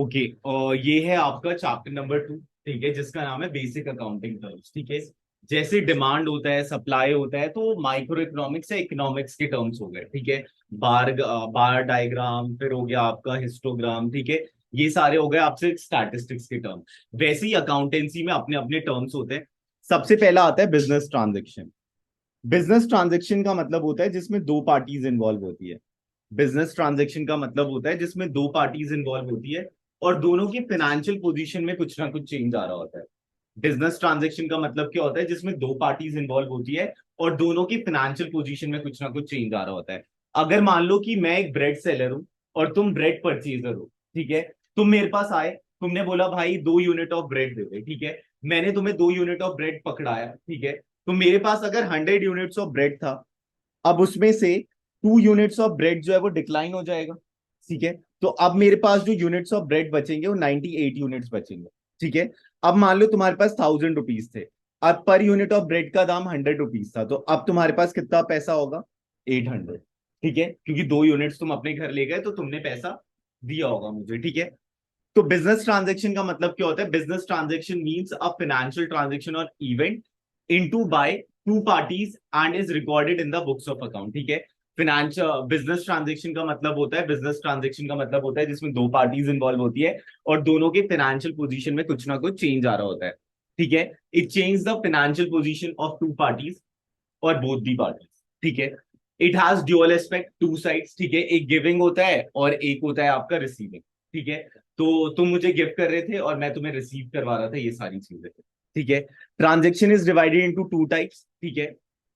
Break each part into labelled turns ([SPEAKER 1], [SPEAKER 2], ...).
[SPEAKER 1] Okay. और ये है आपका चैप्टर नंबर 2, ठीक है, जिसका नाम है बेसिक अकाउंटिंग टर्म्स। ठीक है, जैसे डिमांड होता है, सप्लाई होता है, तो माइक्रो इकोनॉमिक्स या इकोनॉमिक्स के टर्म्स हो गए। ठीक है, बार बार डायग्राम, फिर हो गया आपका हिस्टोग्राम। ठीक है, ये सारे हो गए आपसे स्टैटिस्टिक्स के टर्म। वैसे ही अकाउंटेंसी में अपने अपने टर्म्स होते हैं। सबसे पहला आता है बिजनेस ट्रांजेक्शन। बिजनेस ट्रांजेक्शन का मतलब होता है जिसमें दो पार्टीज इन्वॉल्व होती है। बिजनेस ट्रांजैक्शन का मतलब होता है जिसमें दो पार्टीज इन्वॉल्व होती है और दोनों की फाइनेंशियल पोजीशन में कुछ ना कुछ चेंज आ रहा होता है। बिजनेस ट्रांजैक्शन का मतलब क्या होता है, जिसमें दो पार्टीज इन्वॉल्व होती है और दोनों की फाइनेंशियल पोजीशन में कुछ ना कुछ चेंज आ रहा होता है। अगर मान लो कि मैं एक ब्रेड सेलर हूं और तुम ब्रेड परचेजर हो। ठीक है, तुम मेरे पास आए, तुमने बोला भाई 2 यूनिट ऑफ ब्रेड दे दे। ठीक है, मैंने तुम्हें 2 यूनिट ऑफ ब्रेड पकड़ाया। ठीक है, तो मेरे पास अगर 100 यूनिट्स ऑफ ब्रेड था, अब उसमें से 2 यूनिट्स ऑफ ब्रेड जो है वो डिक्लाइन हो जाएगा। ठीक है, तो अब मेरे पास जो यूनिट्स ऑफ ब्रेड बचेंगे वो 98 यूनिट्स बचेंगे। ठीक है, अब मान लो तुम्हारे पास 1000 रुपीज थे। अब पर यूनिट ऑफ ब्रेड का दाम 100 रुपीज था, तो अब तुम्हारे पास कितना पैसा होगा? 800। ठीक है, क्योंकि 2 यूनिट्स तुम अपने घर ले गए तो तुमने पैसा दिया होगा मुझे। ठीक है, तो बिजनेस ट्रांजेक्शन का मतलब क्या होता है? Business transaction means a financial transaction or event into by two parties and is recorded in the books of account. ठीक है, फाइनेंशियल बिजनेस ट्रांजेक्शन का मतलब होता है, बिजनेस ट्रांजेक्शन का मतलब होता है जिसमें दो पार्टीज इन्वॉल्व होती है और दोनों के फाइनेंशियल पोजीशन में कुछ ना कुछ चेंज आ रहा होता है। ठीक है, it change the financial position of two parties और बोथ दी पार्टीज। ठीक है, it has dual aspect, two sides. ठीक है, एक गिविंग होता है और एक होता है आपका रिसीविंग। ठीक है, तो तुम मुझे गिफ्ट कर रहे थे और मैं तुम्हें रिसीव करवा रहा था, ये सारी चीजें। ठीक है, transaction is divided into two types. ठीक है,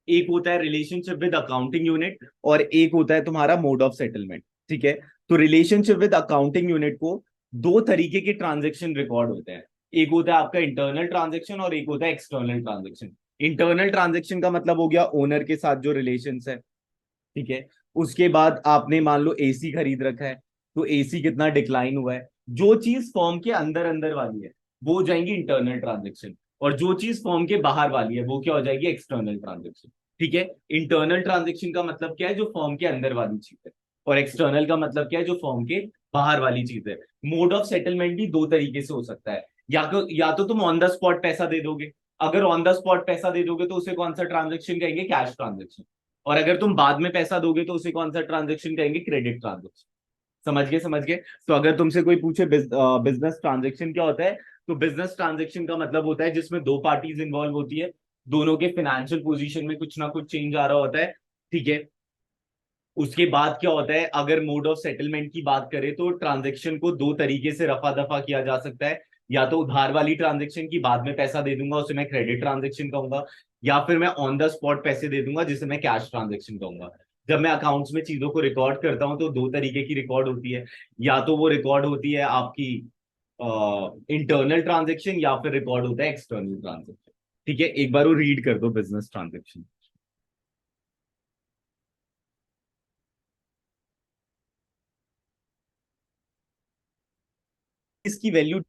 [SPEAKER 1] एक होता है रिलेशनशिप विद अकाउंटिंग यूनिट और एक होता है तुम्हारा मोड ऑफ सेटलमेंट। ठीक है, तो रिलेशनशिप विद अकाउंटिंग यूनिट को दो तरीके के ट्रांजेक्शन रिकॉर्ड होते हैं। एक होता है आपका इंटरनल ट्रांजेक्शन और एक होता है एक्सटर्नल ट्रांजेक्शन। इंटरनल ट्रांजेक्शन का मतलब हो गया ओनर के साथ जो रिलेशन है। ठीक है, उसके बाद आपने मान लो एसी खरीद रखा है, तो एसी कितना डिक्लाइन हुआ है, जो चीज फॉर्म के अंदर अंदर वाली है वो हो जाएंगी इंटरनल ट्रांजेक्शन, और जो चीज फॉर्म के बाहर वाली है वो क्या हो जाएगी? External transaction. ठीक है, इंटरनल ट्रांजेक्शन का मतलब क्या है? जो फॉर्म के अंदर वाली चीज है। और एक्सटर्नल का मतलब क्या है? जो फॉर्म के बाहर वाली चीज है। मोड ऑफ सेटलमेंट भी दो तरीके से हो सकता है। या तो तुम ऑन द स्पॉट पैसा दे दोगे। अगर ऑन द स्पॉट पैसा दे दोगे तो उसे कौन सा ट्रांजेक्शन कहेंगे? Cash transaction. और अगर तुम बाद में पैसा दोगे तो उसे कौन सा ट्रांजेक्शन कहेंगे? Credit transaction. समझ गए? समझ गए? तो अगर तुमसे कोई पूछे बिजनेस ट्रांजेक्शन क्या होता है, तो बिजनेस ट्रांजेक्शन का मतलब होता है जिसमें दो पार्टीज इंवॉल्व होती है, दोनों के फाइनेंशियल पोजीशन में कुछ ना कुछ चेंज आ रहा होता है। ठीक है, उसके बाद क्या होता है? अगर मोड ऑफ सेटलमेंट की बात करें तो ट्रांजेक्शन को दो तरीके से रफा दफा किया जा सकता है। या तो उधार वाली ट्रांजेक्शन की, बाद में पैसा दे दूंगा, उसे मैं क्रेडिट ट्रांजेक्शन कहूंगा। या फिर मैं ऑन द स्पॉट पैसे दे दूंगा, जिसे मैं कैश ट्रांजेक्शन कहूंगा। जब मैं अकाउंट्स में चीजों को रिकॉर्ड करता हूं तो दो तरीके की रिकॉर्ड होती है। या तो वो रिकॉर्ड होती है आपकी इंटरनल ट्रांजेक्शन, या फिर रिकॉर्ड होता है एक्सटर्नल ट्रांजेक्शन। ठीक है, एक बार वो रीड कर दो बिजनेस ट्रांजेक्शन। इसकी वैल्यू,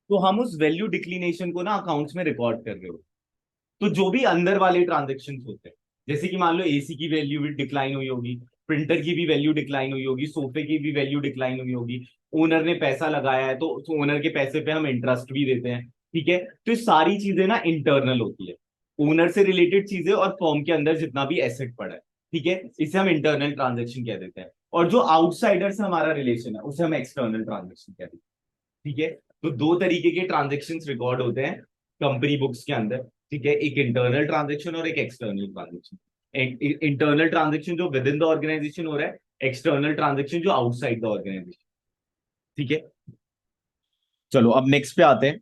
[SPEAKER 1] तो हम उस वैल्यू डिक्लिनेशन को ना अकाउंट्स में रिकॉर्ड कर रहे हो। तो जो भी अंदर वाले ट्रांजेक्शन होते हैं, जैसे कि मान लो एसी की वैल्यू भी डिक्लाइन हुई होगी, प्रिंटर की भी वैल्यू डिक्लाइन हुई होगी, सोफे की भी वैल्यू डिक्लाइन हुई होगी, ओनर ने पैसा लगाया है तो ओनर के पैसे पे हम इंटरेस्ट भी देते हैं। ठीक है, तो ये सारी चीजें ना इंटरनल होती है, ओनर से रिलेटेड चीजें और फॉर्म के अंदर जितना भी एसेट पड़ा है। ठीक है, इसे हम इंटरनल ट्रांजेक्शन कह देते हैं। और जो आउटसाइडर से हमारा रिलेशन है उसे हम एक्सटर्नल ट्रांजेक्शन कह देते हैं। ठीक है, तो दो तरीके के ट्रांजेक्शन रिकॉर्ड होते हैं कंपनी बुक्स के अंदर। ठीक है, एक इंटरनल ट्रांजेक्शन और एक एक्सटर्नल ट्रांजेक्शन। इंटरनल ट्रांजेक्शन जो विद इन द ऑर्गेनाइजेशन हो रहा है, एक्सटर्नल ट्रांजेक्शन जो आउटसाइड द ऑर्गेनाइजेशन। ठीक है, चलो अब नेक्स्ट पे आते हैं।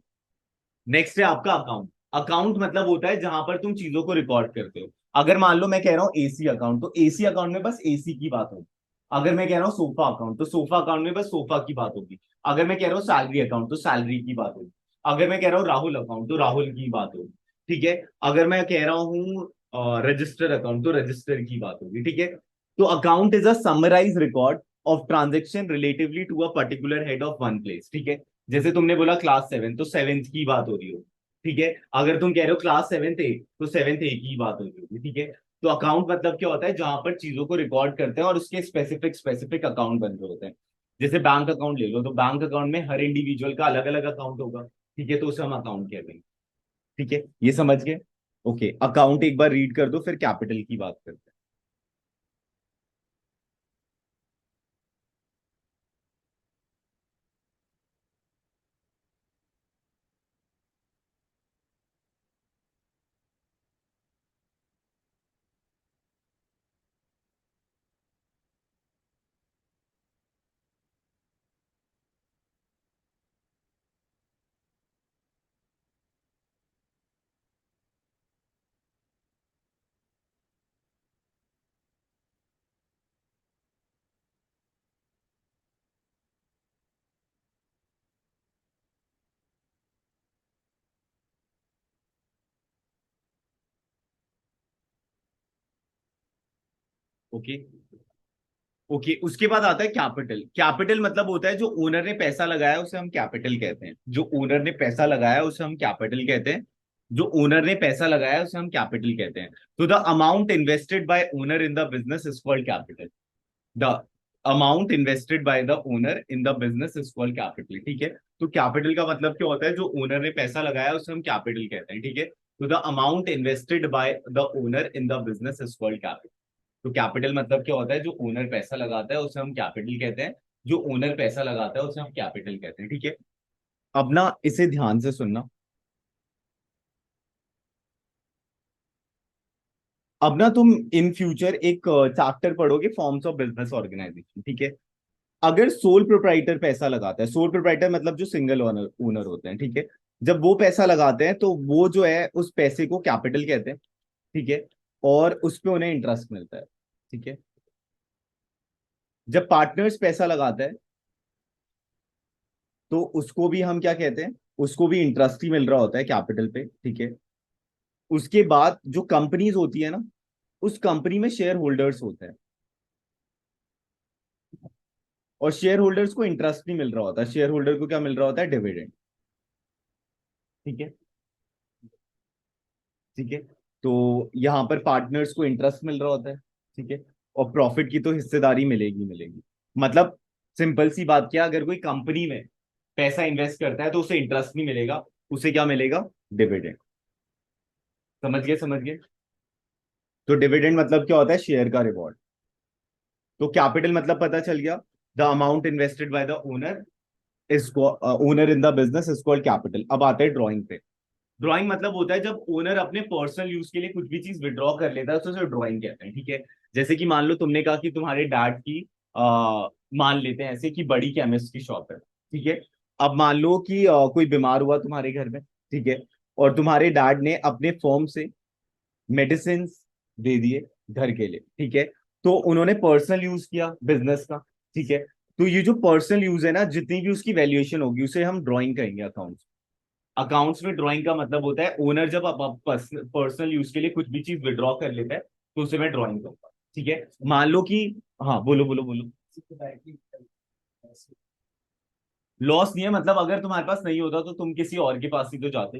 [SPEAKER 1] नेक्स्ट है आपका अकाउंट। अकाउंट मतलब होता है जहां पर तुम चीजों को रिकॉर्ड करते हो। अगर मान लो मैं कह रहा हूँ एसी अकाउंट, तो एसी अकाउंट में बस एसी की बात होगी। अगर मैं कह रहा हूँ सोफा अकाउंट, तो सोफा अकाउंट में बस सोफा की बात होगी। अगर मैं कह रहा हूँ सैलरी अकाउंट, तो सैलरी की बात होगी। अगर मैं कह रहा हूँ राहुल अकाउंट, तो राहुल की बात होगी। ठीक है, अगर मैं कह रहा हूँ रजिस्टर अकाउंट, तो रजिस्टर की बात होगी। ठीक है, तो account is a summarise record of transaction relatively to a particular head of one place. ठीक है, जैसे तुमने बोला क्लास 7, तो सेवेंथ की बात हो रही हो। ठीक है, अगर तुम कह रहे हो क्लास 7th A, तो 7th A की बात हो रही होगी। ठीक है, तो अकाउंट मतलब क्या होता है? जहां पर चीजों को रिकॉर्ड करते हैं और उसके स्पेसिफिक स्पेसिफिक अकाउंट बन रहे होते हैं। जैसे बैंक अकाउंट ले लो, तो बैंक अकाउंट में हर इंडिविजुअल का अलग अलग अकाउंट होगा, ठीक है, तो उसे हम अकाउंट कहते हैं। ठीक है, ये समझ गए? ओके, अकाउंट एक बार रीड कर दो, फिर कैपिटल की बात करते हैं। ओके। ओके, उसके बाद आता है कैपिटल। कैपिटल मतलब होता है जो ओनर ने पैसा लगाया उसे हम कैपिटल कहते हैं। जो ओनर ने पैसा लगाया उसे हम कैपिटल कहते हैं। जो ओनर ने पैसा लगाया उसे हम कैपिटल कहते हैं। तो the amount invested bye owner in the business is called capital. The amount invested by the owner in the business is called capital. ठीक है, तो कैपिटल का मतलब क्या होता है? जो ओनर ने पैसा लगाया उसे हम कैपिटल कहते हैं। ठीक है, तो the amount invested by the owner in the business is called capital. तो कैपिटल मतलब क्या होता है? जो ओनर पैसा लगाता है उसे हम कैपिटल कहते हैं। जो ओनर पैसा लगाता है उसे हम कैपिटल कहते हैं। ठीक है, अब ना इसे ध्यान से सुनना। अब ना तुम इन फ्यूचर एक चैप्टर पढ़ोगे, फॉर्म्स ऑफ बिजनेस ऑर्गेनाइजेशन। ठीक है, अगर सोल प्रोप्राइटर पैसा लगाता है, सोल प्रोप्राइटर मतलब जो सिंगल ओनर ओनर होते हैं, ठीक है, जब वो पैसा लगाते हैं तो वो जो है उस पैसे को कैपिटल कहते हैं। ठीक है, और उस पे उन्हें इंटरेस्ट मिलता है। ठीक है, जब पार्टनर्स पैसा लगाता है तो उसको भी हम क्या कहते हैं? उसको भी इंटरेस्ट ही मिल रहा होता है कैपिटल पे। ठीक है, उसके बाद जो कंपनीज होती है ना, उस कंपनी में शेयर होल्डर्स होते हैं, और शेयर होल्डर्स को इंटरेस्ट नहीं मिल रहा होता। शेयर होल्डर को क्या मिल रहा होता है? डिविडेंड। ठीक है। ठीक है, तो यहां पर पार्टनर्स को इंटरेस्ट मिल रहा होता है। ठीक है, और प्रॉफिट की तो हिस्सेदारी मिलेगी मिलेगी। मतलब सिंपल सी बात, क्या अगर कोई कंपनी में पैसा इन्वेस्ट करता है तो उसे इंटरेस्ट नहीं मिलेगा, उसे क्या मिलेगा? डिविडेंड। समझ गए? समझ गए? तो डिविडेंड मतलब क्या होता है? शेयर का रिवॉर्ड। तो कैपिटल मतलब पता चल गया, the amount invested by the owner is owner in the business is called capital. अब आते हैं ड्राइंग पे। ड्राइंग मतलब होता है जब ओनर अपने पर्सनल यूज के लिए कुछ भी चीज विड्रॉ कर लेता है तो उसे ड्राइंग कहते हैं। ठीक है, जैसे कि मान लो तुमने कहा कि तुम्हारे डैड की मान लेते हैं ऐसे कि बड़ी केमिस्ट की शॉप है। ठीक है, अब मान लो कि कोई बीमार हुआ तुम्हारे घर में। ठीक है, और तुम्हारे डैड ने अपने फॉर्म से मेडिसिन दे दिए घर के लिए। ठीक है, तो उन्होंने पर्सनल यूज किया बिजनेस का। ठीक है, तो ये जो पर्सनल यूज है ना, जितनी भी उसकी वैल्यूएशन होगी उसे हम ड्राइंग कहेंगे अकाउंट्स। अकाउंट्स में ड्राइंग का मतलब होता है ओनर जब पर्सनल यूज के लिए कुछ भी चीज विड्रॉ कर लेता है तो उसे मैं ड्राइंग करूंगा। ठीक है, मान लो कि, हाँ बोलो बोलो बोलो। लॉस नहीं है, मतलब अगर तुम्हारे पास नहीं होता तो तुम किसी और के पास ही तो जाते,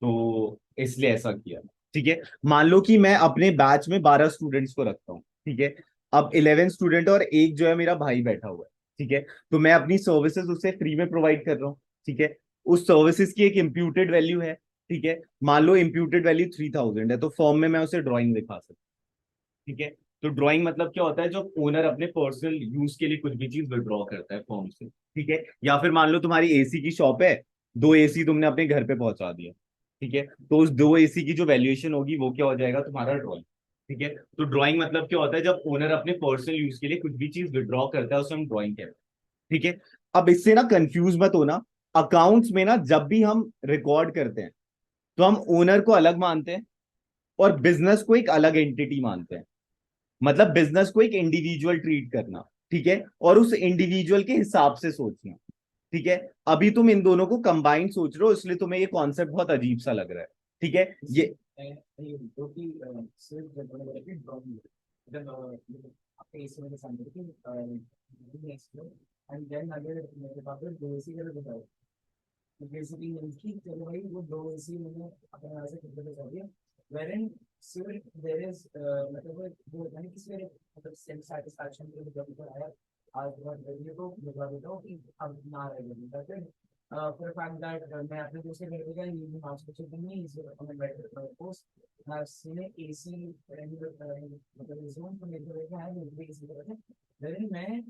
[SPEAKER 1] तो इसलिए ऐसा किया। ठीक है, मान लो कि मैं अपने बैच में 12 स्टूडेंट्स को रखता हूँ। ठीक है, अब 11 स्टूडेंट और एक जो है मेरा भाई बैठा हुआ है। ठीक है, तो मैं अपनी सर्विसेज उसे फ्री में प्रोवाइड कर रहा हूँ। ठीक है, उस सर्विसेज की एक इम्प्यूटेड वैल्यू है। ठीक है, मान लो इम्प्यूटेड वैल्यू 3000 है, तो फॉर्म में मैं उसे ड्राइंग दिखा सकता हूँ। ठीक है, तो ड्राइंग मतलब क्या होता है? जब ओनर अपने पर्सनल यूज के लिए कुछ भी चीज विड्रॉ करता है फॉर्म से। ठीक है, या फिर मान लो तुम्हारी एसी की शॉप है, 2 एसी तुमने अपने घर पे पहुंचा दिया। ठीक है, तो उस 2 एसी की जो वैल्यूएशन होगी वो क्या हो जाएगा? तुम्हारा ड्राइंग। ठीक है, तो ड्राइंग मतलब क्या होता है? जब ओनर अपने पर्सनल यूज के लिए कुछ भी चीज विड्रॉ करता है उसे हम ड्राइंग कहते हैं। ठीक है, अब इससे ना कंफ्यूज मत होना। अकाउंट्स में ना जब भी हम रिकॉर्ड करते हैं तो हम ओनर को अलग मानते हैं और बिजनेस को एक अलग एंटिटी मानते हैं। मतलब बिजनेस को एक इंडिविजुअल ट्रीट करना। ठीक है, और उस इंडिविजुअल के हिसाब से सोचना। ठीक है, अभी तुम इन दोनों को कंबाइंड सोच रहे हो इसलिए तुम्हें ये कॉन्सेप्ट बहुत अजीब सा लग रहा है। ठीक है, ये
[SPEAKER 2] आज बहुत जल्दी तो बता देता हूँ कि अब ना रहेगा करके for the fact that मैं अपने दोस्त के घर पे गया ये हॉस्पिटल में ही इस अपने बेड पर पोस्ट सीने एसी मतलब जोन को मेरे को है मेरे एसी का है लेकिन मैं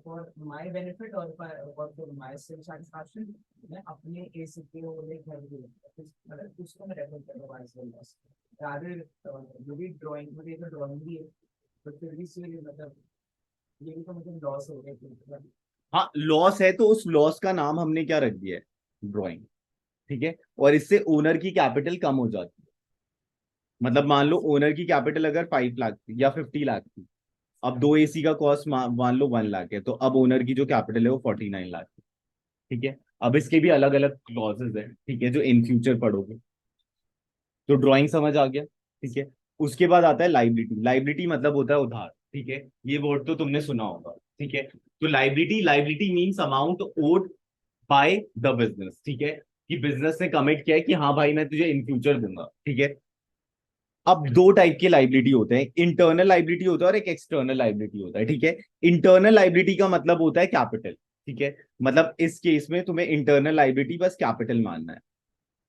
[SPEAKER 2] फॉर माय बेनिफिट और फॉर माय सेटिस्फैक्शन मैं अपने एसी के वाले घर पे मतलब उसको मैं रेफर कर रहा हूँ एज वेल बस रादर मुझे ड्राइंग मुझे तो ड्राइंग भी है तो फिर भी से मतलब ये भी तो मुझे लॉस हो गया मतलब
[SPEAKER 1] हाँ, लॉस है तो उस लॉस का नाम हमने क्या रख दिया है, ड्राइंग। ठीक है, और इससे ओनर की कैपिटल कम हो जाती है। मतलब मान लो ओनर की कैपिटल अगर 5 लाख थी या 50 लाख थी, अब दो एसी का कॉस्ट मान लो 1 लाख है, तो अब ओनर की जो कैपिटल है वो 49 लाख है। ठीक है, अब इसके भी अलग अलग क्लॉजेज है, ठीक है, जो इन फ्यूचर पढ़ोगे। तो ड्राइंग समझ आ गया। ठीक है, उसके बाद आता है लाइबिलिटी। लाइबिलिटी मतलब होता है उधार। ठीक है, ये वर्ड तो तुमने सुना होगा। ठीक है, तो liability, liability means amount owed by the business. ठीक है, कि बिजनेस ने कमिट किया है कि हाँ भाई मैं तुझे इन फ्यूचर दूंगा। ठीक है, अब दो टाइप के लाइबिलिटी होते हैं, इंटरनल लाइबिलिटी होता है और एक एक्सटर्नल लाइबिलिटी होता है। ठीक है, इंटरनल लाइबिलिटी का मतलब होता है कैपिटल। ठीक है, मतलब इस केस में तुम्हें इंटरनल लाइबिलिटी बस कैपिटल मानना है।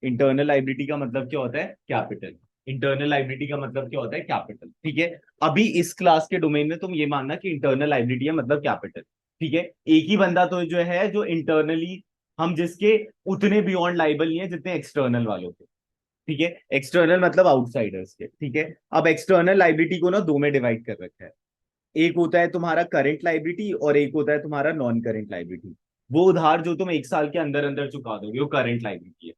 [SPEAKER 1] इंटरनल लाइबिलिटी का मतलब क्या होता है, कैपिटल। इंटरनल लाइबिलिटी का मतलब क्या होता है, कैपिटल। ठीक है, अभी इस क्लास के डोमेन में तुम ये मानना कि इंटरनल लाइबिलिटी है मतलब कैपिटल। ठीक है, एक ही बंदा तो जो है जो इंटरनली, हम जिसके उतने बियॉन्ड लाइबल नहीं है जितने एक्सटर्नल वालों के। ठीक है, एक्सटर्नल मतलब आउटसाइडर्स के। ठीक है, अब एक्सटर्नल लाइबिलिटी को ना दो में डिवाइड कर रखा है। एक होता है तुम्हारा करंट लाइबिलिटी और एक होता है तुम्हारा नॉन करंट लाइबिलिटी। वो उधार जो तुम 1 साल के अंदर अंदर चुका दोगे वो करंट लाइबिलिटी है।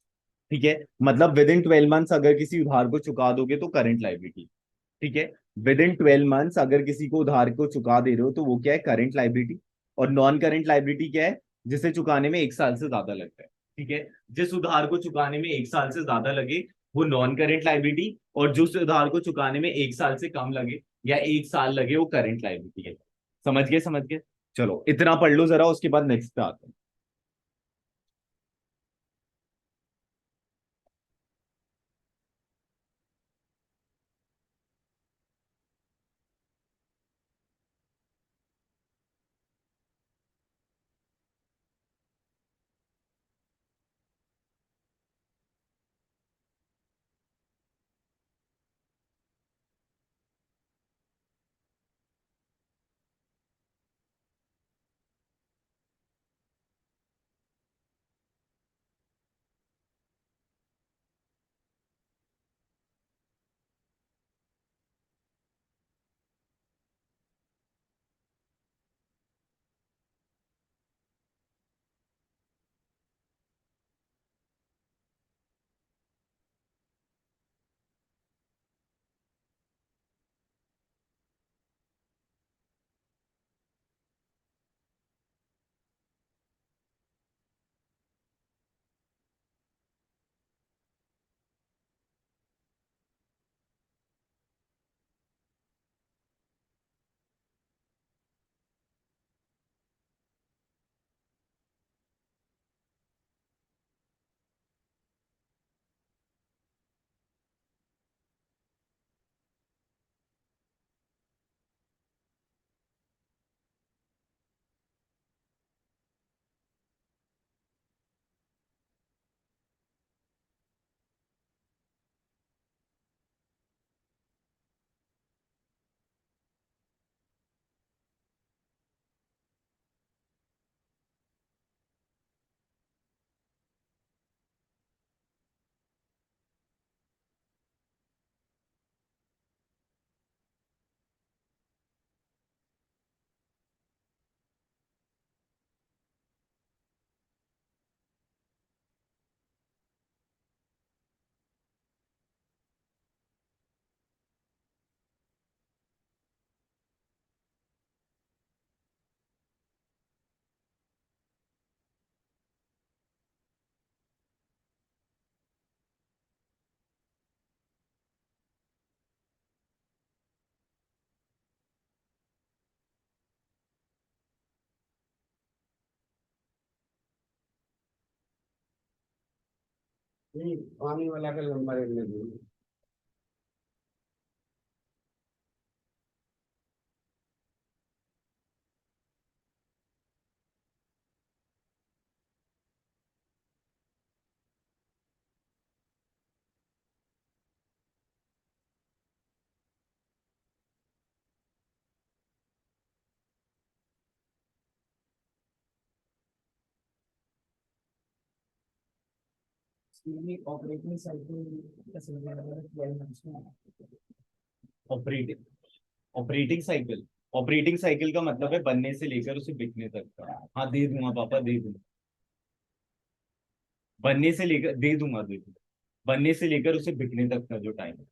[SPEAKER 1] ठीक है, मतलब विद इन 12 मंथ्स अगर किसी उधार को चुका दोगे तो करंट लाइबिलिटी। ठीक है, विद इन 12 मंथ्स अगर किसी को उधार को चुका दे रहे हो तो वो क्या है, करंट लाइबिलिटी। और नॉन करंट लाइबिलिटी क्या है, जिसे चुकाने में 1 साल से ज्यादा लगता है। ठीक है, जिस उधार को चुकाने में 1 साल से ज्यादा लगे वो नॉन करंट लाइबिलिटी, और जिस उधार को चुकाने में 1 साल से कम लगे या 1 साल लगे वो करंट लाइबिलिटी है। समझ गए, समझ गए। चलो इतना पढ़ लो जरा, उसके बाद नेक्स्ट पे आते हैं।
[SPEAKER 2] नहीं पानी वाला का नंबर है ऑपरेटिंग साइकिल का समझ 12 मंथ्स में।
[SPEAKER 1] Operating operating cycle operating cycle का मतलब है बनने से लेकर उसे बिकने तक का। हाँ दे दूंगा पापा, दे दूंगा। बनने से लेकर दे दूंगा। बनने से लेकर उसे बिकने तक का जो टाइम है।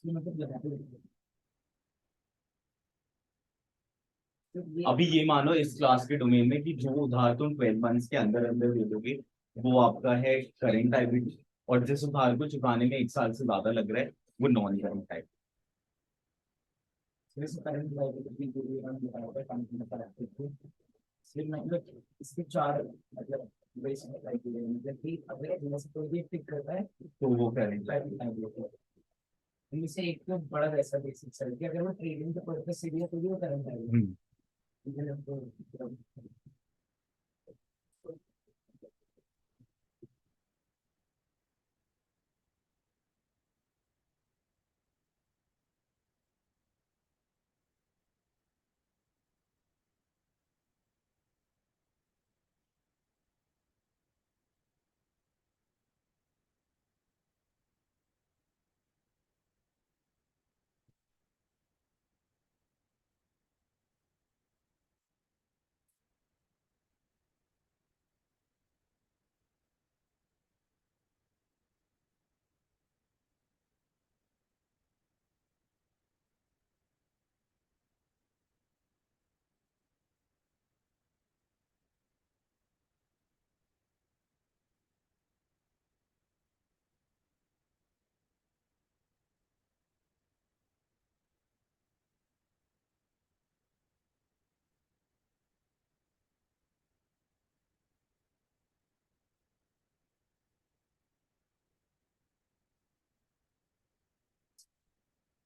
[SPEAKER 2] इसलिए मतलब लगाते हैं। तो ये
[SPEAKER 1] अभी ये मानो इस क्लास के डोमेन में कि जो उधार तुम 12 मंथ्स के अंदर अंदर दे दोगे वो आपका है करेंट लायबिलिटी, और जिस उधार को चुकाने में 1 साल से ज्यादा लग रहा है वो नॉन करेंट लायबिलिटी।
[SPEAKER 2] जैसे करंट लायबिलिटी के लिए हम बताया कंपनी में कराते थे। इसलिए मतलब इसके चार मतलब बेसिक क्राइटेरिया मतलब कि अगर जैसे कोई भी टिक करता है
[SPEAKER 1] तो वो करेंट
[SPEAKER 2] लायबिलिटी, इनमें से एक तो बड़ा वैसा बेसिक है कि अगर वो ट्रेडिंग के पर्पज से भी है तो भी वो करंट लायबिलिटी।
[SPEAKER 1] लायबिलिटी।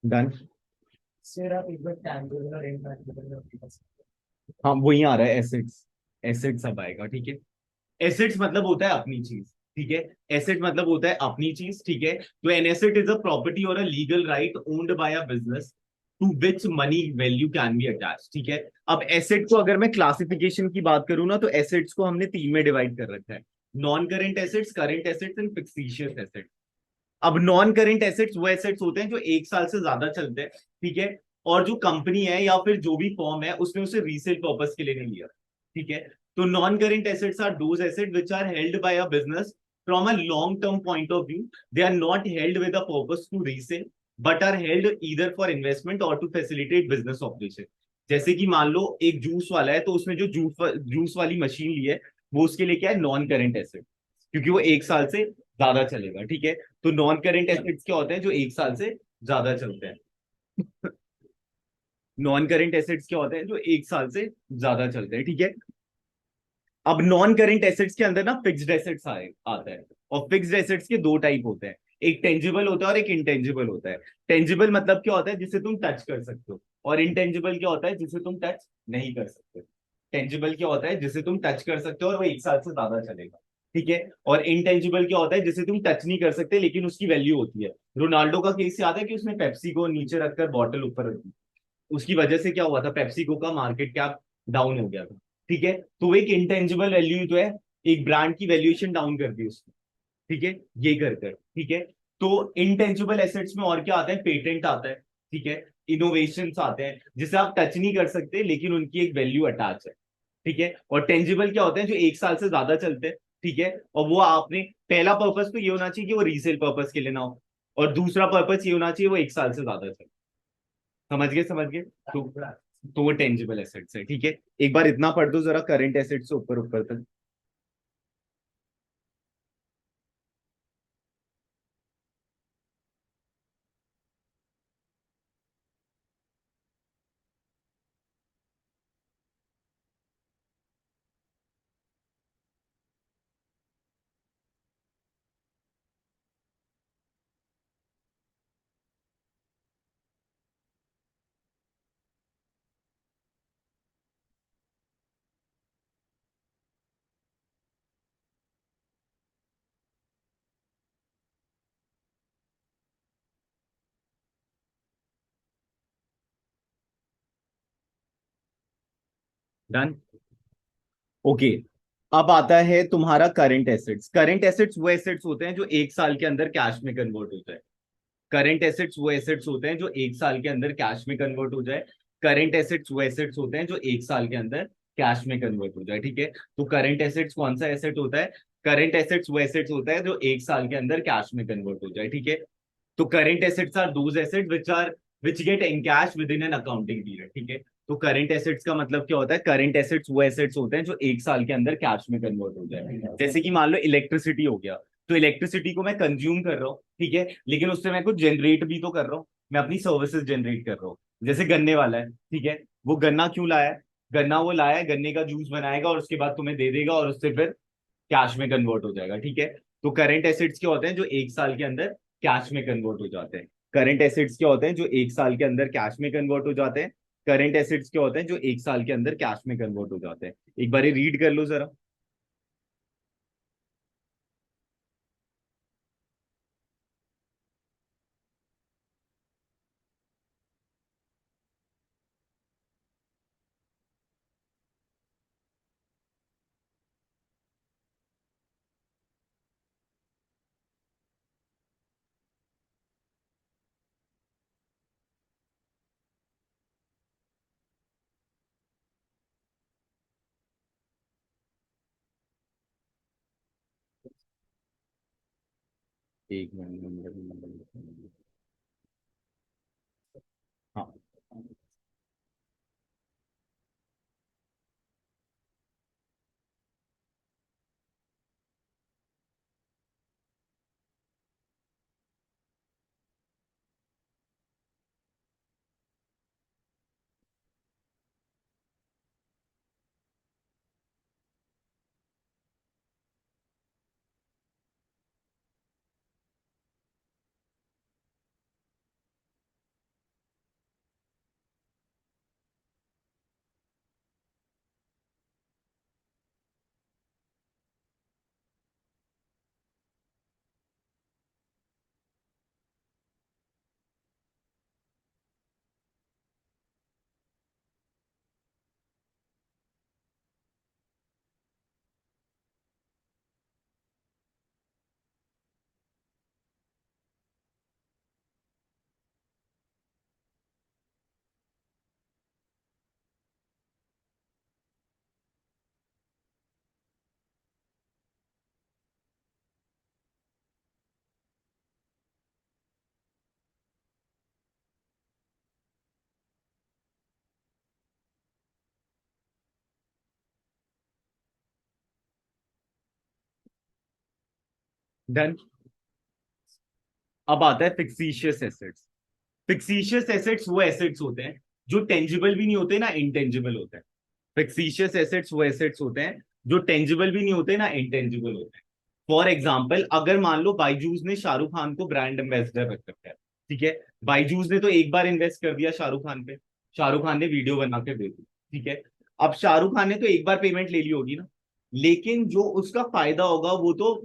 [SPEAKER 1] डन।
[SPEAKER 2] फिर आप एक बार टैंजिबल और इनटैंजिबल में अपनी बात
[SPEAKER 1] हाँ वही आ रहा है एसेट्स। एसेट्स अब आएगा, ठीक है। एसेट्स मतलब होता है अपनी चीज, ठीक है। एसेट मतलब होता है अपनी चीज, ठीक है। तो an asset is a property or a legal right owned by a business to which money value can be attach, ठीक है। अब एसेट को अगर मैं क्लासिफिकेशन की बात करूं ना तो एसेट्स को हमने तीन में डिवाइड कर रखा है। Non current assets, current assets and fictitious assets. अब नॉन करेंट एसेट्स वो एसेट्स होते हैं जो 1 साल से ज्यादा चलते हैं, ठीक है। और जो कंपनी है या फिर जो भी फॉर्म है उसने उसे रीसेल पर्पस के लिए नहीं लिया, ठीक है। तो non current assets are those asset which are held by a business from a long term point of view. They are not held with a purpose to resale but are held either for investment और to facilitate business operation. जैसे कि मान लो एक juice वाला है तो उसने जो जूस वाली मशीन ली है वो उसके लिए क्या है, नॉन करेंट एसेट, क्योंकि वो 1 साल से ज्यादा चलेगा, ठीक है। तो नॉन करेंट एसेट्स क्या होते हैं जो 1 साल से ज्यादा चलते हैं। नॉन करेंट एसेट्स क्या होते हैं जो 1 साल से ज्यादा चलते हैं, ठीक है। अब नॉन करेंट एसेट्स के अंदर ना फिक्स्ड एसेट्स आए आता है। और फिक्स्ड एसेट्स के दो टाइप होते हैं, एक टेंजिबल होता है और एक इंटेंजिबल होता है। टेंजिबल मतलब क्या होता है, जिसे तुम टच कर सकते हो। और इंटेंजिबल क्या होता है, जिसे तुम टच नहीं कर सकते। टेंजिबल क्या होता है, जिसे तुम टच कर सकते हो और वो 1 साल से ज्यादा चलेगा, ठीक है। और इंटेंजिबल क्या होता है, जिसे तुम टच नहीं कर सकते लेकिन उसकी वैल्यू होती है। रोनाल्डो का केस याद है कि उसने पेप्सी को नीचे रखकर बॉटल ऊपर रख दी, उसकी वजह से क्या हुआ था, पेप्सिको का मार्केट कैप डाउन हो गया था, ठीक है। तो एक इंटेंजिबल वैल्यू जो है, एक ब्रांड की वैल्यूएशन डाउन कर दी उसने, ठीक है। ये कर कर, ठीक है। तो इंटेंजिबल एसेट्स में और क्या आता है, पेटेंट आता है, ठीक है। इनोवेशन आते हैं जिसे आप टच नहीं कर सकते लेकिन उनकी एक वैल्यू अटैच है, ठीक है। और टेंजिबल क्या होते हैं जो 1 साल से ज्यादा चलते हैं, ठीक है। और वो आपने पहला पर्पस तो ये होना चाहिए कि वो रीसेल पर्पस के लिए ना हो, और दूसरा पर्पस ये होना चाहिए वो 1 साल से ज्यादा चले। समझ गए, समझ गए। तो वो टेंजिबल एसेट्स है, ठीक है। एक बार इतना पढ़ दो जरा करंट एसेट्स से ऊपर ऊपर तक। डन। ओके। अब आता है तुम्हारा करंट एसेट्स। करंट एसेट्स वो एसेट्स होते हैं जो एक साल के अंदर कैश में कन्वर्ट होते हैं। करंट एसेट्स वो एसेट्स होते हैं जो एक साल के अंदर कैश में कन्वर्ट हो जाए। करंट एसेट्स वो एसेट्स होते हैं जो एक साल के अंदर कैश में कन्वर्ट हो जाए, ठीक है। तो करंट एसेट्स कौन सा एसेट होता है? करंट एसेट्स वो एसेट्स होता है जो एक साल के अंदर कैश में कन्वर्ट हो जाए, ठीक है। तो current assets are those asset which get in cash within an accounting period, ठीक है। तो करंट एसेट्स का मतलब क्या होता है? करंट एसेट्स वो एसेट्स होते हैं जो एक साल के अंदर कैश में कन्वर्ट हो जाए। जैसे कि मान लो इलेक्ट्रिसिटी हो गया, तो इलेक्ट्रिसिटी को मैं कंज्यूम कर रहा हूँ, ठीक है, लेकिन उससे मैं कुछ जनरेट भी तो कर रहा हूँ। मैं अपनी सर्विसेज जनरेट कर रहा हूँ। जैसे गन्ने वाला है, ठीक है, वो गन्ना क्यों लाया है? गन्ना वो लाया है, गन्ने का जूस बनाएगा और उसके बाद तुम्हें दे देगा और उससे फिर कैश में कन्वर्ट हो जाएगा, ठीक है। तो करंट एसेट्स क्या होते हैं जो एक साल के अंदर कैश में कन्वर्ट हो जाते हैं? करंट एसेट्स क्या होते हैं जो एक साल के अंदर कैश में कन्वर्ट हो जाते हैं? करंट एसेट्स क्या होते हैं जो एक साल के अंदर कैश में कन्वर्ट हो जाते हैं? एक बार रीड कर लो जरा। एक मिनट। हाँ। डन। अब आता है फिक्सिशियस एसेट्स। फिक्सिशियस एसेट्स वो एसेट्स होते हैं जो टेंजिबल भी नहीं होते ना इंटेंजिबल होते हैं। फिक्सिशियस एसेट्स वो एसेट्स होते हैं जो टेंजिबल भी नहीं होते ना इंटेंजिबल होते हैं। फॉर एग्जाम्पल, अगर मान लो बाईजूस ने शाहरुख खान को ब्रांड एम्बेसडर रख रखा है, ठीक है। बाईजूस ने तो एक बार इन्वेस्ट कर दिया शाहरुख खान पे, शाहरुख खान ने वीडियो बना के दे दी, ठीक है। अब शाहरुख खान ने तो एक बार पेमेंट ले ली होगी ना, लेकिन जो उसका फायदा होगा वो तो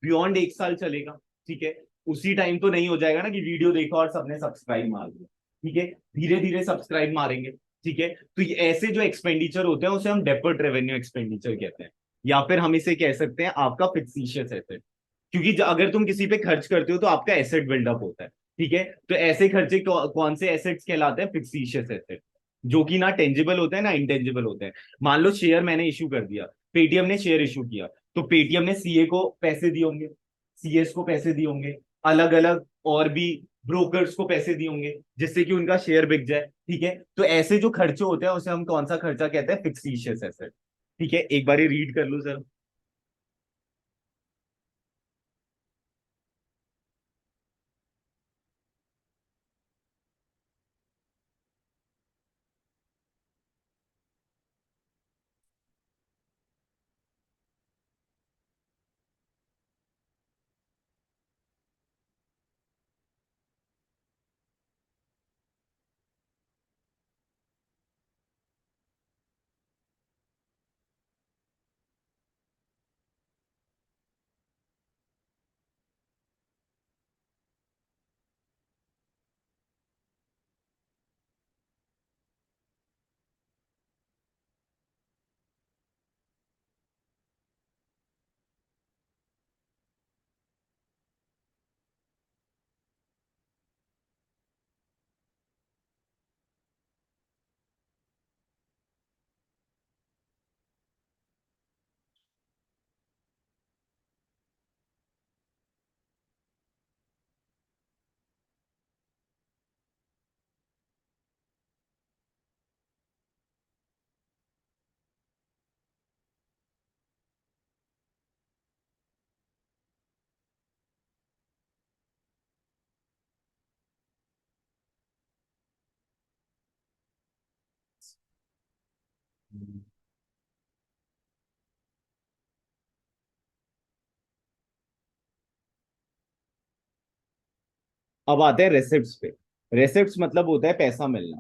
[SPEAKER 1] बियॉन्ड एक साल चलेगा, ठीक है। उसी टाइम तो नहीं हो जाएगा ना कि वीडियो देखा और सबने सब्सक्राइब मार दिया, ठीक है। धीरे धीरे सब्सक्राइब मारेंगे, ठीक है। तो ये ऐसे जो एक्सपेंडिचर होते हैं उसे हम डेफर्ड रेवेन्यू एक्सपेंडिचर कहते हैं, या फिर हम इसे कह सकते हैं आपका फिक्सिशियस एसेट। क्योंकि अगर तुम किसी पे खर्च करते हो तो आपका एसेट बिल्डअप होता है, ठीक है। तो ऐसे खर्चे कौन से एसेट्स कहलाते हैं? फिक्सिशियस एसेट, जो कि ना टेंजिबल होते हैं ना इंटेंजिबल होते हैं। मान लो शेयर मैंने इशू कर दिया, पेटीएम ने शेयर इशू किया, तो पेटीएम ने सीए को पैसे दिए होंगे, सीएस को पैसे दिए होंगे, अलग अलग और भी ब्रोकर्स को पैसे दिए होंगे जिससे कि उनका शेयर बिक जाए, ठीक है। तो ऐसे जो खर्चे होते हैं उसे हम कौन सा खर्चा कहते हैं? फिक्सिशियस एसेट, ठीक है। एक बार रीड कर लो सर। अब आते हैं रेसिप्ट्स पे। रेसिप्ट्स मतलब होता है पैसा मिलना।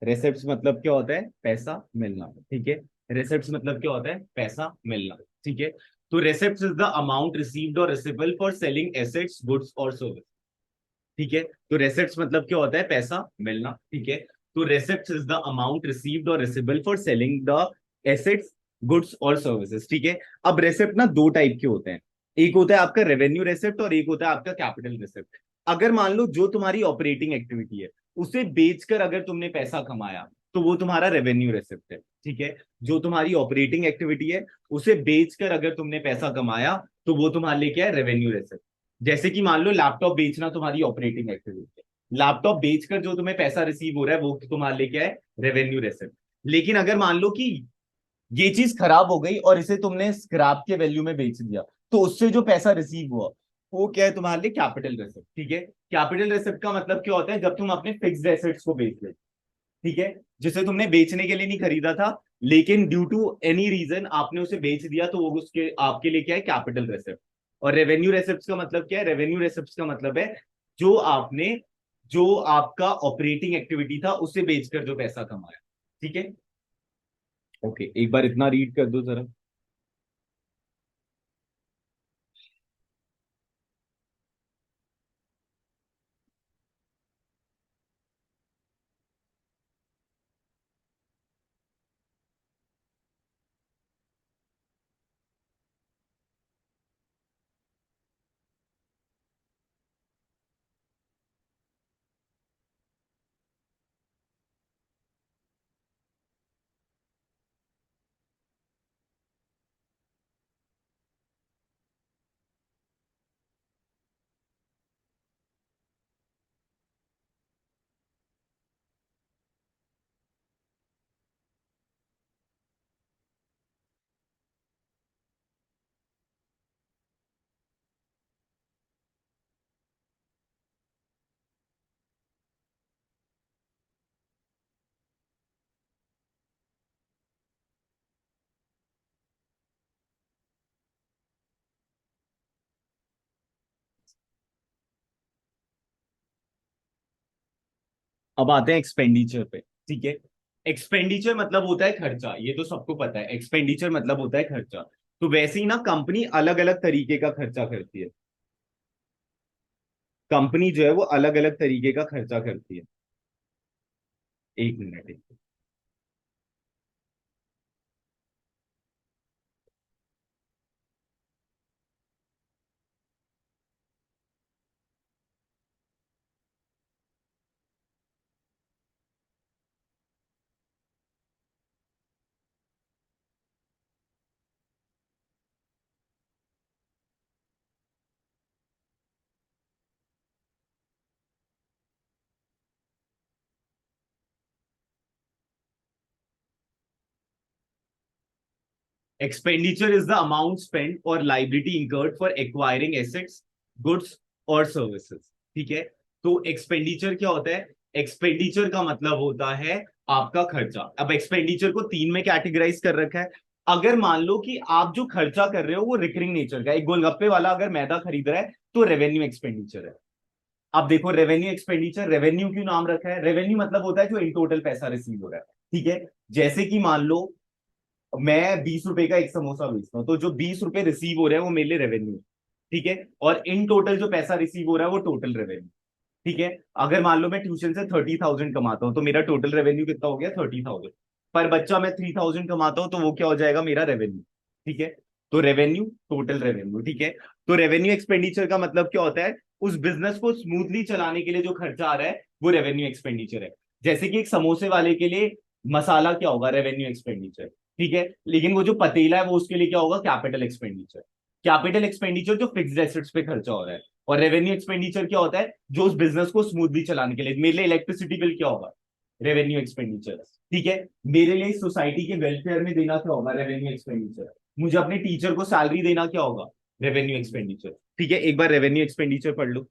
[SPEAKER 1] रेसिप्ट्स मतलब क्या होता है? पैसा मिलना, ठीक है। रेसिप्ट्स मतलब क्या होता है? पैसा मिलना, ठीक है। तो receipts is the amount received or receivable for selling assets, goods or service, ठीक है। तो रेसिप्ट्स मतलब क्या होता है? पैसा मिलना, ठीक है। तो receipts is the amount received or receivable for selling the assets, goods or services, ठीक है। अब रेसिप्ट ना दो टाइप के होते हैं। एक होता है आपका रेवेन्यू रेसिप्ट और एक होता है आपका कैपिटल रेसिप्ट। अगर मान लो जो तुम्हारी ऑपरेटिंग एक्टिविटी है उसे बेचकर अगर तुमने पैसा कमाया तो वो तुम्हारा रेवेन्यू रेसिप्ट है, ठीक है। जो तुम्हारी ऑपरेटिंग एक्टिविटी है उसे बेचकर अगर तुमने पैसा कमाया तो वो तुम्हारे लिए क्या है? Revenue receipt. जैसे कि मान लो लैपटॉप बेचना तुम्हारी ऑपरेटिंग एक्टिविटी है, लैपटॉप बेचकर जो तुम्हें पैसा रिसीव हो रहा है वो तुम्हारे लिए क्या है? Revenue receipt. लेकिन अगर मान लो कि ये चीज खराब हो गई और इसे तुमने स्क्रैप के वैल्यू में बेच दिया तो उससे जो पैसा रिसीव हुआ वो क्या है? तुम्हारे लिए कैपिटल रेसिप्ट, ठीक है। कैपिटल रेसिप्ट का मतलब क्या होता है? जब तुम अपने फिक्स्ड एसेट्स को बेच ले, ठीक है, जिसे तुमने बेचने के लिए नहीं खरीदा था लेकिन ड्यू टू एनी रीजन आपने उसे बेच दिया तो वो उसके आपके लिए क्या है? Capital receipt. और रेवेन्यू रेसिप्ट का मतलब क्या है? रेवेन्यू रेसिप्ट का मतलब है जो आपने, जो आपका ऑपरेटिंग एक्टिविटी था उसे बेचकर जो पैसा कमाया, ठीक है। ओके, एक बार इतना रीड कर दो जरा। अब आते हैं एक्सपेंडिचर पे, ठीक है। एक्सपेंडिचर मतलब होता है खर्चा, ये तो सबको पता है, एक्सपेंडिचर मतलब होता है खर्चा। तो वैसे ही ना कंपनी अलग अलग तरीके का खर्चा करती है। कंपनी जो है वो अलग अलग तरीके का खर्चा करती है। एक मिनट, एक। Expenditure is the amount spend or liability incurred for acquiring assets, goods or services, ठीक है। तो एक्सपेंडिचर क्या होता है? एक्सपेंडिचर का मतलब होता है आपका खर्चा। अब एक्सपेंडिचर को तीन में कैटेगराइज कर रखा है। अगर मान लो कि आप जो खर्चा कर रहे हो वो रिकरिंग नेचर का, एक गोलगप्पे वाला अगर मैदा खरीद रहा है तो रेवेन्यू एक्सपेंडिचर है। अब देखो रेवेन्यू एक्सपेंडिचर, रेवेन्यू क्यों नाम रखा है? रेवेन्यू मतलब होता है जो इन टोटल पैसा रिसीव हो रहा है, ठीक है। जैसे कि मान लो मैं 20 रुपए का एक समोसा बेचता हूँ तो जो 20 रुपए रिसीव हो रहे हैं वो मेरे लिए रेवेन्यू, ठीक है। और इन टोटल जो पैसा रिसीव हो रहा है वो टोटल रेवेन्यू, ठीक है। अगर मान लो मैं ट्यूशन से 30,000 कमाता हूँ तो मेरा टोटल रेवेन्यू कितना हो गया? 30,000। पर बच्चा मैं 3,000 कमाता हूँ तो वो क्या हो जाएगा? मेरा रेवेन्यू, ठीक है। तो रेवेन्यू, टोटल रेवेन्यू, ठीक है। तो रेवेन्यू एक्सपेंडिचर का मतलब क्या होता है? उस बिजनेस को स्मूथली चलाने के लिए जो खर्चा आ रहा है वो रेवेन्यू एक्सपेंडिचर है। जैसे कि एक समोसे वाले के लिए मसाला क्या होगा? रेवेन्यू एक्सपेंडिचर, ठीक है। लेकिन वो जो पतीला है वो उसके लिए क्या होगा? Capital expenditure. कैपिटल एक्सपेंडिचर जो फिक्स्ड एसेट्स पे खर्चा हो रहा है। और रेवेन्यू एक्सपेंडिचर क्या होता है? जो उस बिजनेस को स्मूथली चलाने के लिए, मेरे लिए इलेक्ट्रिसिटी बिल क्या होगा? रेवेन्यू एक्सपेंडिचर, ठीक है। मेरे लिए सोसाइटी के वेलफेयर में देना क्या होगा? Revenue expenditure. मुझे अपने टीचर को सैलरी देना क्या होगा? रेवेन्यू एक्सपेंडिचर, ठीक है। एक बार रेवेन्यू एक्सपेंडिचर पढ़ लो।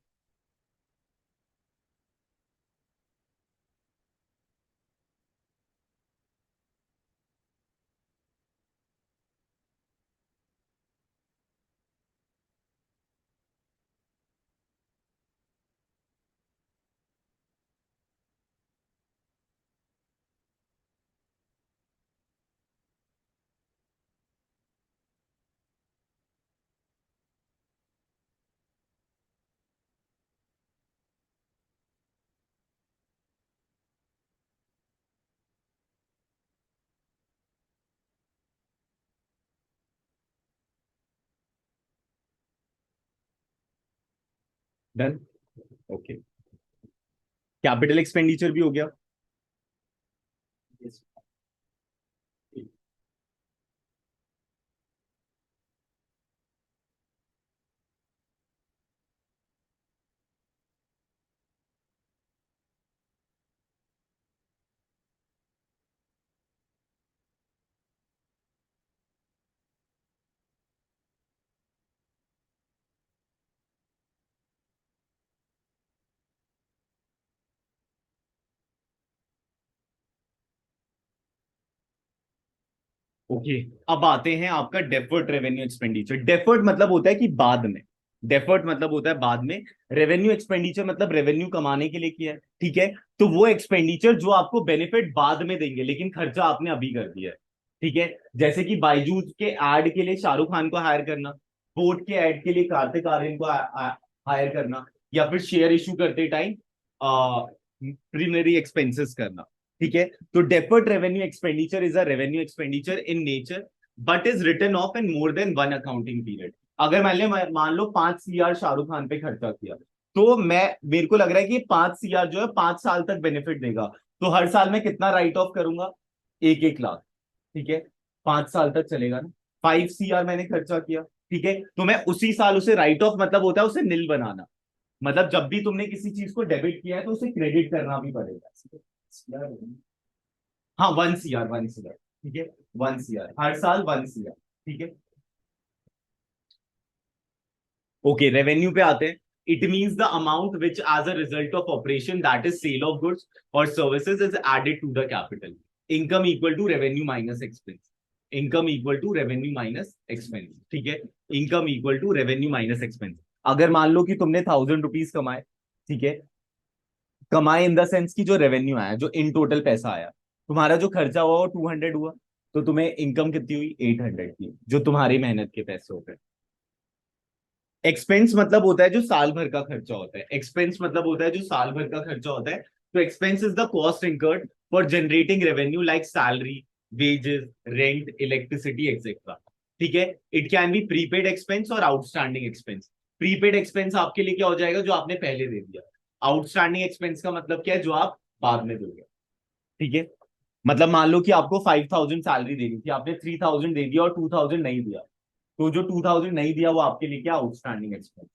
[SPEAKER 1] डन। ओके, कैपिटल एक्सपेंडिचर भी हो गया।
[SPEAKER 2] Yes.
[SPEAKER 1] ओके, अब आते हैं आपका डेफर्ड रेवेन्यू एक्सपेंडिचर। डेफर्ड मतलब होता है कि बाद में, डेफर्ड मतलब होता है बाद में। रेवेन्यू एक्सपेंडिचर मतलब रेवेन्यू कमाने के लिए किया है, ठीक है। तो वो एक्सपेंडिचर जो आपको बेनिफिट बाद में देंगे, लेकिन खर्चा आपने अभी कर दिया है, ठीक है। जैसे कि बायजूस के एड के लिए शाहरुख खान को हायर करना, बोट के एड के लिए कार्तिक आर्यन को हायर करना, या फिर शेयर इशू करते टाइम प्रीलिमिनरी एक्सपेंसेस करना, ठीक है। तो deferred revenue expenditure is a revenue expenditure in nature but is written off in more than one accounting period। अगर मान लो 5 CR शाहरुख खान पे खर्चा किया, तो मेरे को लग रहा है कि 5 CR जो है 5 साल तक बेनिफिट देगा। तो हर साल मैं कितना राइट ऑफ करूंगा? 1-1 लाख, ठीक है। 5 साल तक चलेगा ना। 5 CR मैंने खर्चा किया, ठीक है, तो मैं उसी साल उसे राइट ऑफ, मतलब होता है उसे नील बनाना। मतलब जब भी तुमने किसी चीज को डेबिट किया है तो उसे क्रेडिट करना भी पड़ेगा। हाँ, 1 CR, 1 CR, ठीक है। 1 CR हर साल, 1 CR, ठीक है। ओके, रेवेन्यू पे आते हैं। It means the amount which as a result of operation that is sale of goods or services is added to the capital. Income equal to revenue minus expense. Income equal to revenue minus expense, ठीक है। Income equal to revenue minus expense. अगर मान लो कि तुमने 1000 rupees कमाए, ठीक है, कमाए इन द सेंस की जो रेवेन्यू आया, जो इन टोटल पैसा आया, तुम्हारा जो खर्चा हुआ वो 200 हुआ, तो तुम्हें इनकम कितनी हुई? 800 की, जो तुम्हारी मेहनत के पैसे हो गए। एक्सपेंस मतलब होता है जो साल भर का खर्चा होता है। एक्सपेंस मतलब होता है जो साल भर का खर्चा होता है। तो expense is the cost incurred for generating revenue like salary, wages, rent, electricity etcetera, ठीक है। It can be prepaid expense और आउटस्टैंडिंग एक्सपेंस। प्रीपेड एक्सपेंस आपके लिए क्या हो जाएगा? जो आपने पहले दे दिया। आउटस्टैंडिंग एक्सपेंस का मतलब क्या है? जो आप बाद में दोगे, ठीक है। मतलब मान लो कि आपको 5000 सैलरी देनी थी, आपने 3000 दे दिया और 2000 नहीं दिया, तो जो 2000 नहीं दिया वो आपके लिए क्या? Outstanding expense.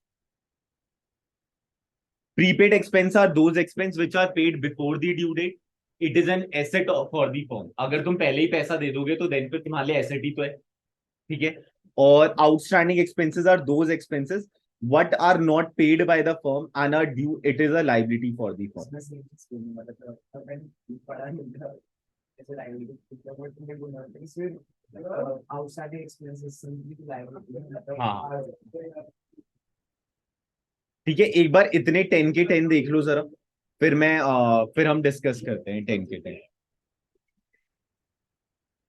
[SPEAKER 1] Prepaid expense are those expense which are paid before the due date. It is an asset for the firm। अगर तुम पहले ही पैसा दे दोगे तो देन फिर तुम्हारे लिए एसेट ही तो है, ठीक है। और outstanding expenses are those expenses what are not paid by the firm and are due, it is a liability for the firm।
[SPEAKER 2] इसमें से इसके मतलब अपन पढ़ा नहीं था ऐसे लाइबिलिटी मतलब तुमने बोला था इसमें आउटसाइड एक्सपेंसेस सिंपली लाइबिलिटी
[SPEAKER 1] हाँ,
[SPEAKER 2] मतलब
[SPEAKER 1] ठीक है। एक बार इतने 10 के 10 देख लो जरा, फिर हम डिस्कस करते हैं 10 के 10।